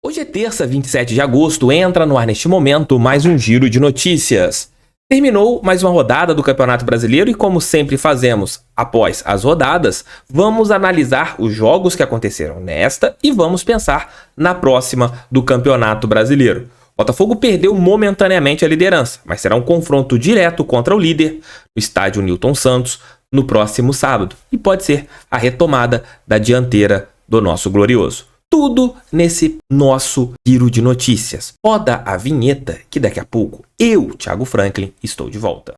Hoje é terça, 27 de agosto, entra no ar neste momento mais um giro de notícias. Terminou mais uma rodada do Campeonato Brasileiro e, como sempre fazemos após as rodadas, vamos analisar os jogos que aconteceram nesta e vamos pensar na próxima do Campeonato Brasileiro. Botafogo perdeu momentaneamente a liderança, mas será um confronto direto contra o líder no estádio Newton Santos no próximo sábado e pode ser a retomada da dianteira do nosso glorioso. Tudo nesse nosso giro de notícias. Roda a vinheta que daqui a pouco eu, Thiago Franklin, estou de volta.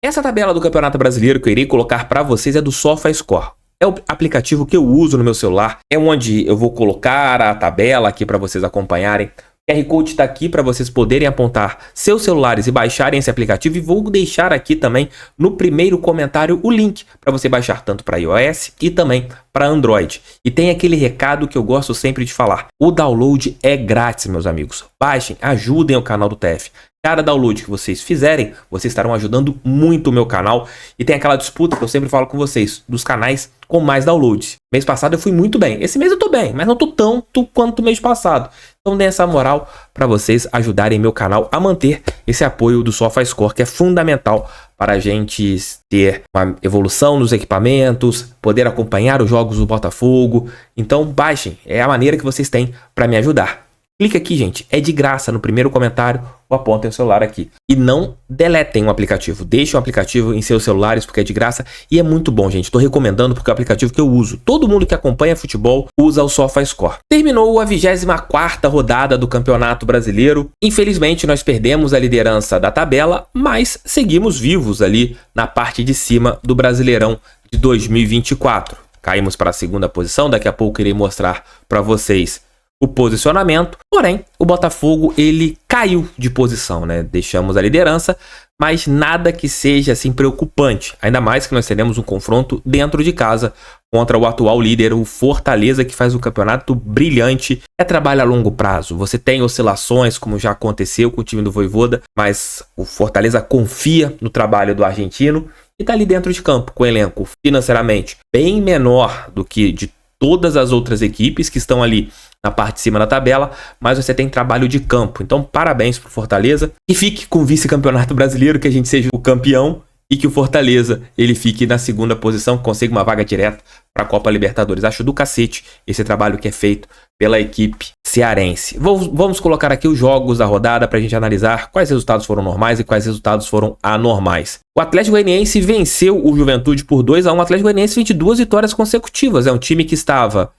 Essa tabela do Campeonato Brasileiro que eu irei colocar para vocês é do SofaScore. É o aplicativo que eu uso no meu celular, é onde eu vou colocar a tabela aqui para vocês acompanharem. O QR Code está aqui para vocês poderem apontar seus celulares e baixarem esse aplicativo, e vou deixar aqui também no primeiro comentário o link para você baixar tanto para iOS e também para Android. E tem aquele recado que eu gosto sempre de falar: o download é grátis, meus amigos. Baixem, ajudem o canal do TF. Cada download que vocês fizerem, vocês estarão ajudando muito o meu canal. E tem aquela disputa que eu sempre falo com vocês, dos canais com mais downloads. Mês passado eu fui muito bem. Esse mês eu tô bem, mas não tô tanto quanto o mês passado. Então dê essa moral para vocês ajudarem meu canal a manter esse apoio do SofaScore, que é fundamental para a gente ter uma evolução nos equipamentos, poder acompanhar os jogos do Botafogo. Então baixem, é a maneira que vocês têm para me ajudar. Clique aqui, gente, é de graça no primeiro comentário ou apontem o celular aqui. E não deletem o aplicativo, deixem o aplicativo em seus celulares porque é de graça e é muito bom, gente. Estou recomendando porque é o aplicativo que eu uso. Todo mundo que acompanha futebol usa o SofaScore. Terminou a 24ª rodada do Campeonato Brasileiro. Infelizmente, nós perdemos a liderança da tabela, mas seguimos vivos ali na parte de cima do Brasileirão de 2024. Caímos para a segunda posição, daqui a pouco irei mostrar para vocês o posicionamento, porém o Botafogo ele caiu de posição, né? Deixamos a liderança, mas nada que seja assim preocupante, ainda mais que nós teremos um confronto dentro de casa contra o atual líder, o Fortaleza, que faz um campeonato brilhante. É trabalho a longo prazo, você tem oscilações como já aconteceu com o time do Vojvoda, mas o Fortaleza confia no trabalho do argentino e tá ali dentro de campo com o elenco financeiramente bem menor do que de todas as outras equipes que estão ali na parte de cima da tabela, mas você tem trabalho de campo. Então, parabéns pro Fortaleza. E fique com o vice-campeonato brasileiro, que a gente seja o campeão e que o Fortaleza ele fique na segunda posição, que consiga uma vaga direta para a Copa Libertadores. Acho do cacete esse trabalho que é feito pela equipe cearense. Vamos colocar aqui os jogos da rodada para a gente analisar quais resultados foram normais e quais resultados foram anormais. O Atlético Goianiense venceu o Juventude por 2-1. O Atlético Goianiense 22 vitórias consecutivas. É um time que estava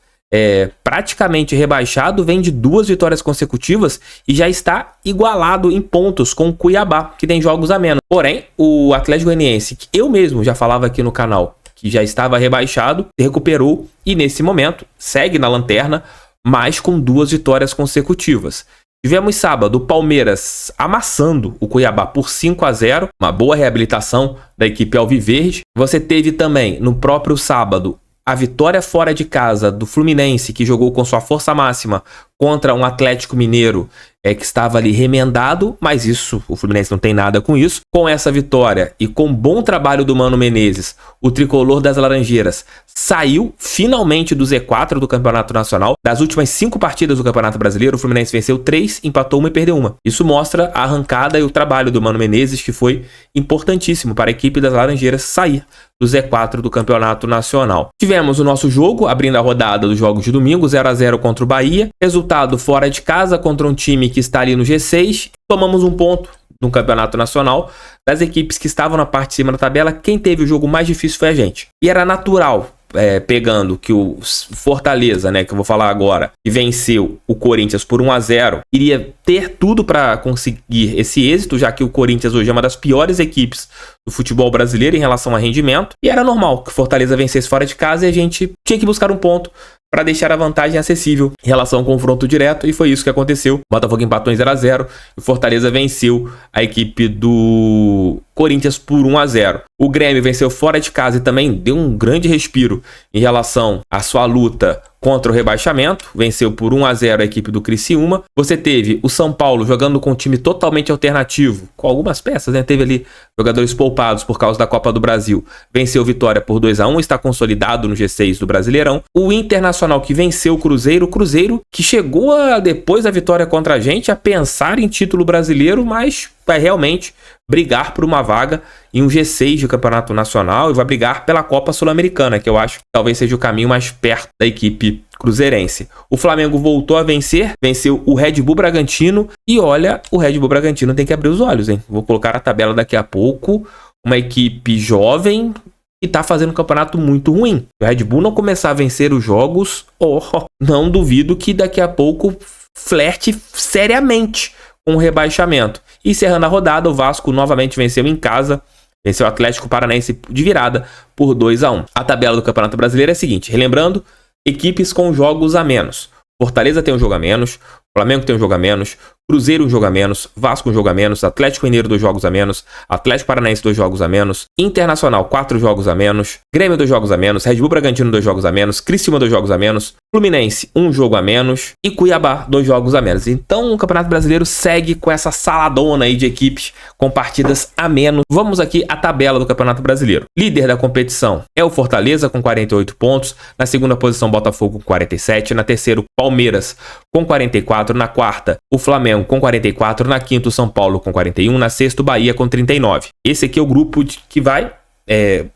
praticamente rebaixado, vem de 2 vitórias consecutivas e já está igualado em pontos com o Cuiabá, que tem jogos a menos. Porém, o Atlético Goianiense, que eu mesmo já falava aqui no canal, que já estava rebaixado, se recuperou e nesse momento segue na lanterna, mas com 2 vitórias consecutivas. Tivemos sábado o Palmeiras amassando o Cuiabá por 5-0, uma boa reabilitação da equipe alviverde. Você teve também no próprio sábado a vitória fora de casa do Fluminense, que jogou com sua força máxima contra um Atlético Mineiro que estava ali remendado, mas isso, o Fluminense não tem nada com isso. Com essa vitória e com bom trabalho do Mano Menezes, o tricolor das Laranjeiras saiu finalmente do Z4 do Campeonato Nacional. Das últimas 5 partidas do Campeonato Brasileiro, o Fluminense venceu 3, empatou 1 e perdeu 1. Isso mostra a arrancada e o trabalho do Mano Menezes, que foi importantíssimo para a equipe das Laranjeiras sair do Z4 do Campeonato Nacional. Tivemos o nosso jogo, abrindo a rodada dos jogos de domingo, 0-0 contra o Bahia. Resultado fora de casa contra um time que está ali no G6. Tomamos um ponto no Campeonato Nacional. Das equipes que estavam na parte de cima da tabela, quem teve o jogo mais difícil foi a gente. E era natural, pegando que o Fortaleza, né, que eu vou falar agora, que venceu o Corinthians por 1-0, iria ter tudo para conseguir esse êxito, já que o Corinthians hoje é uma das piores equipes do futebol brasileiro em relação a rendimento. E era normal que o Fortaleza vencesse fora de casa e a gente tinha que buscar um ponto para deixar a vantagem acessível em relação ao confronto direto, e foi isso que aconteceu. O Botafogo empatou em 0-0 e o Fortaleza venceu a equipe do Corinthians por 1-0. O Grêmio venceu fora de casa e também deu um grande respiro em relação à sua luta contra o rebaixamento, venceu por 1-0 a equipe do Criciúma. Você teve o São Paulo jogando com um time totalmente alternativo, com algumas peças, né? Teve ali jogadores poupados por causa da Copa do Brasil. Venceu Vitória por 2-1, está consolidado no G6 do Brasileirão. O Internacional que venceu o Cruzeiro que chegou depois da vitória contra a gente a pensar em título brasileiro, mas vai realmente brigar por uma vaga em um G6 de campeonato nacional e vai brigar pela Copa Sul-Americana, que eu acho que talvez seja o caminho mais perto da equipe cruzeirense. O Flamengo voltou a vencer, venceu o Red Bull Bragantino e olha, o Red Bull Bragantino tem que abrir os olhos, hein? Vou colocar a tabela daqui a pouco, uma equipe jovem e tá fazendo um campeonato muito ruim. Se o Red Bull não começar a vencer os jogos, não duvido que daqui a pouco flerte seriamente com o rebaixamento. E encerrando a rodada, o Vasco novamente venceu em casa, venceu o Atlético Paranaense de virada por 2-1. A tabela do Campeonato Brasileiro é a seguinte, relembrando, equipes com jogos a menos. Fortaleza tem um jogo a menos, Flamengo tem um jogo a menos, Cruzeiro um jogo a menos, Vasco um jogo a menos, Atlético Mineiro 2 jogos a menos, Atlético Paranaense 2 jogos a menos, Internacional 4 jogos a menos, Grêmio 2 jogos a menos, Red Bull Bragantino 2 jogos a menos, Criciúma 2 jogos a menos, Fluminense 1 jogo a menos e Cuiabá 2 jogos a menos. Então o Campeonato Brasileiro segue com essa saladona aí de equipes com partidas a menos. Vamos aqui à tabela do Campeonato Brasileiro. Líder da competição é o Fortaleza com 48 pontos, na segunda posição Botafogo com 47, na terceira Palmeiras com 44, na quarta o Flamengo com 44, na quinta o São Paulo com 41, na sexta o Bahia com 39. Esse aqui é o grupo que vai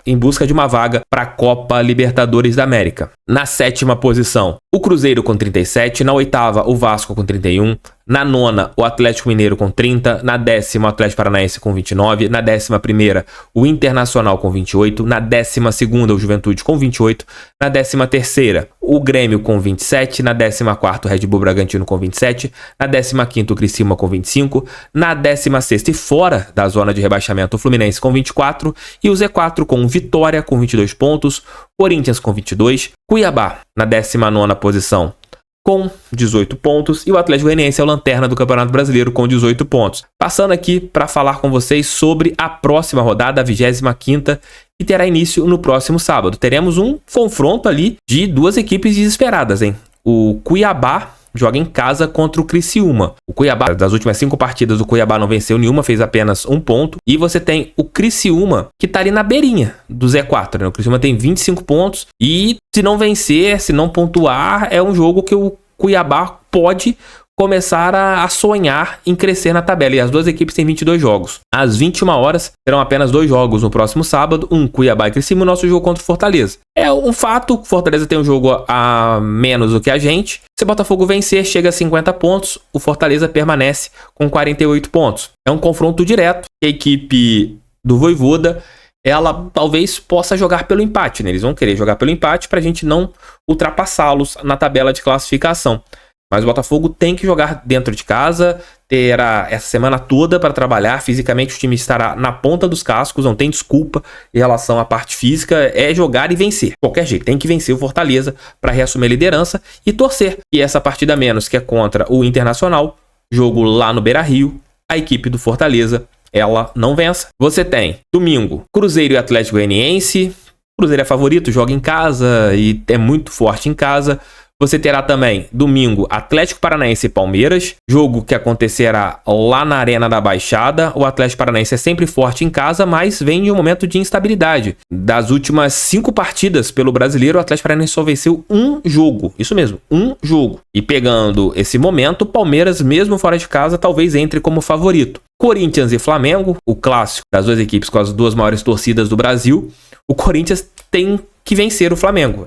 em busca de uma vaga para a Copa Libertadores da América. Na sétima posição, o Cruzeiro com 37, na oitava o Vasco com 31, na nona o Atlético Mineiro com 30, na décima o Atlético Paranaense com 29, na 11ª o Internacional com 28, na 12ª o Juventude com 28, na 13ª o Grêmio com 27, na 14ª o Red Bull Bragantino com 27, na 15ª o Criciúma com 25, na 16ª e fora da zona de rebaixamento o Fluminense com 24 e o Z4 com Vitória com 22 pontos, Corinthians com 22, Cuiabá na 19ª posição com 18 pontos e o Atlético Goianiense é o lanterna do Campeonato Brasileiro com 18 pontos. Passando aqui para falar com vocês sobre a próxima rodada, a 25ª, que terá início no próximo sábado. Teremos um confronto ali de duas equipes desesperadas, hein? O Cuiabá joga em casa contra o Criciúma. O Cuiabá, das últimas 5 partidas, o Cuiabá não venceu nenhuma, fez apenas 1 ponto. E você tem o Criciúma, que tá ali na beirinha do Z4, né? O Criciúma tem 25 pontos e se não vencer, se não pontuar, é um jogo que o Cuiabá pode começar a sonhar em crescer na tabela. E as duas equipes têm 22 jogos. Às 21 horas, serão apenas 2 jogos no próximo sábado, um Cuiabá e Criciúma, o nosso jogo contra o Fortaleza. É um fato, o Fortaleza tem um jogo a menos do que a gente. Se o Botafogo vencer, chega a 50 pontos, o Fortaleza permanece com 48 pontos. É um confronto direto, a equipe do Vojvoda, ela talvez possa jogar pelo empate, né? Eles vão querer jogar pelo empate para a gente não ultrapassá-los na tabela de classificação. Mas o Botafogo tem que jogar dentro de casa, terá essa semana toda para trabalhar. Fisicamente o time estará na ponta dos cascos, não tem desculpa em relação à parte física, é jogar e vencer. De qualquer jeito, tem que vencer o Fortaleza para reassumir a liderança e torcer que essa partida a menos, que é contra o Internacional, jogo lá no Beira-Rio, a equipe do Fortaleza, ela não vença. Você tem domingo, Cruzeiro e Atlético Goianiense. Cruzeiro é favorito, joga em casa e é muito forte em casa. Você terá também, domingo, Atlético Paranaense e Palmeiras, jogo que acontecerá lá na Arena da Baixada. O Atlético Paranaense é sempre forte em casa, mas vem de um momento de instabilidade. Das últimas 5 partidas pelo Brasileiro, o Atlético Paranaense só venceu um jogo. Isso mesmo, um jogo. E pegando esse momento, o Palmeiras, mesmo fora de casa, talvez entre como favorito. Corinthians e Flamengo, o clássico das duas equipes com as duas maiores torcidas do Brasil. O Corinthians tem que vencer o Flamengo.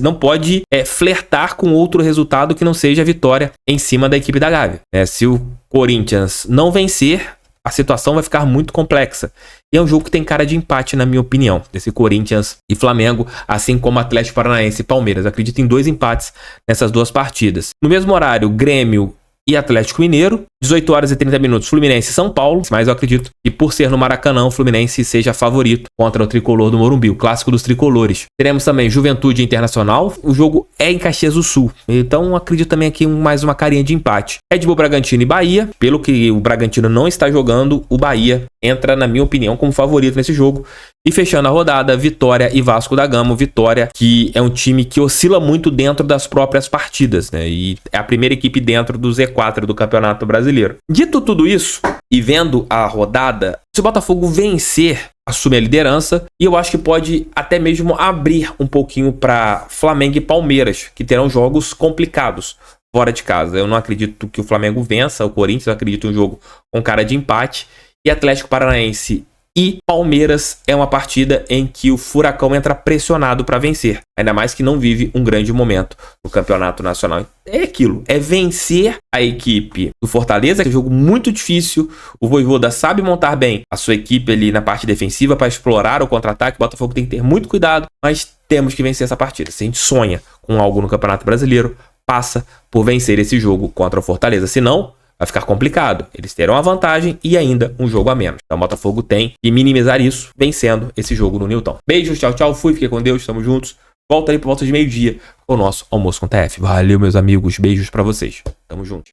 Não pode flertar com outro resultado que não seja a vitória em cima da equipe da Gávea. Se o Corinthians não vencer, a situação vai ficar muito complexa. E é um jogo que tem cara de empate, na minha opinião, desse Corinthians e Flamengo, assim como Atlético Paranaense e Palmeiras. Acredito em 2 empates nessas duas partidas. No mesmo horário, Grêmio e Atlético Mineiro, 18 horas e 30 minutos, Fluminense e São Paulo, mas eu acredito que por ser no Maracanã, o Fluminense seja favorito contra o tricolor do Morumbi, o clássico dos tricolores. Teremos também Juventude Internacional, o jogo é em Caxias do Sul, então acredito também aqui mais uma carinha de empate. Red Bull Bragantino e Bahia, pelo que o Bragantino não está jogando, o Bahia entra, na minha opinião, como favorito nesse jogo, E fechando a rodada, Vitória e Vasco da Gama. Vitória, que é um time que oscila muito dentro das próprias partidas, né? E é a primeira equipe dentro do Z4 do Campeonato Brasileiro. Dito tudo isso, e vendo a rodada, se o Botafogo vencer, assume a liderança, e eu acho que pode até mesmo abrir um pouquinho para Flamengo e Palmeiras, que terão jogos complicados fora de casa. Eu não acredito que o Flamengo vença o Corinthians, eu acredito em um jogo com cara de empate. E Atlético Paranaense e Palmeiras é uma partida em que o Furacão entra pressionado para vencer, ainda mais que não vive um grande momento no Campeonato Nacional. É aquilo, é vencer a equipe do Fortaleza, que é um jogo muito difícil. O Vojvoda sabe montar bem a sua equipe ali na parte defensiva para explorar o contra-ataque. O Botafogo tem que ter muito cuidado, mas temos que vencer essa partida. Se a gente sonha com algo no Campeonato Brasileiro, passa por vencer esse jogo contra o Fortaleza, senão vai ficar complicado. Eles terão a vantagem e ainda um jogo a menos. Então o Botafogo tem que minimizar isso vencendo esse jogo no Newton. Beijos, tchau, tchau. Fui, fiquem com Deus, estamos juntos. Volta aí por volta de meio-dia com o nosso Almoço com TF. Valeu, meus amigos. Beijos pra vocês. Tamo junto.